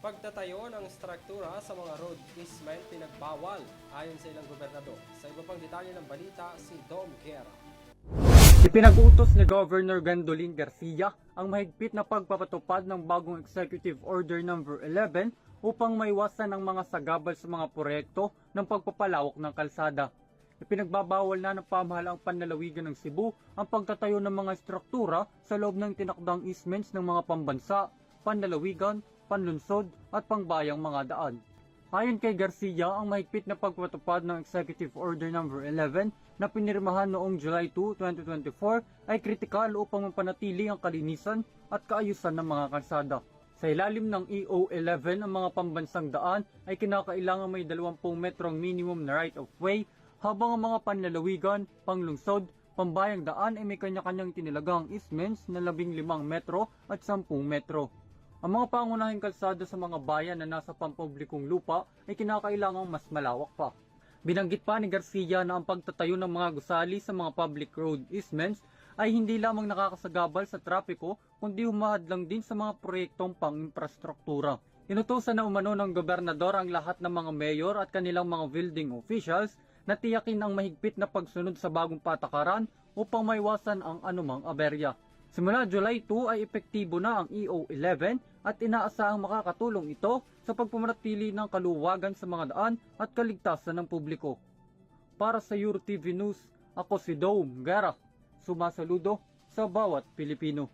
Pagtatayo ng struktura sa mga road easement pinagbawal ayon sa ilang gobernador. Sa iba pang detalye ng balita, si Dom Guerra. Ipinag-utos ni Governor Gandolin Garcia ang mahigpit na pagpapatupad ng bagong Executive Order No. 11 upang maiwasan ang mga sagabal sa mga proyekto ng pagpapalawak ng kalsada. Ipinagbabawal na ng pamahalaang panlalawigan ng Cebu ang pagtatayo ng mga struktura sa loob ng tinakdang easements ng mga pambansa, panlalawigan, panlunsod at pangbayang mga daan. Ayon kay Garcia, ang mahigpit na pagpatupad ng Executive Order No. 11 na pinirmahan noong July 2, 2024 ay kritikal upang mapanatili ang kalinisan at kaayusan ng mga kalsada. Sa ilalim ng EO11, ang mga pambansang daan ay kinakailangan may 20 metrong minimum na right of way, habang ang mga panlalawigan, panglungsod, pambayang daan ay may kanya-kanyang tinilagang easements na 15 metro at 10 metro. Ang mga pangunahing kalsada sa mga bayan na nasa pampublikong lupa ay kinakailangang mas malawak pa. Binanggit pa ni Garcia na ang pagtatayo ng mga gusali sa mga public road easements ay hindi lamang nakakasagabal sa trapiko kundi humahadlang din sa mga proyektong pang-infrastruktura. Inutusan na umano ng gobernador ang lahat ng mga mayor at kanilang mga building officials na tiyakin ang mahigpit na pagsunod sa bagong patakaran upang maiwasan ang anumang aberya. Simula July 2 ay epektibo na ang EO11 at inaasahang makakatulong ito sa pagpamanatili ng kaluwagan sa mga daan at kaligtasan ng publiko. Para sa EuroTV News, ako si Dom Guerra, sumasaludo sa bawat Pilipino.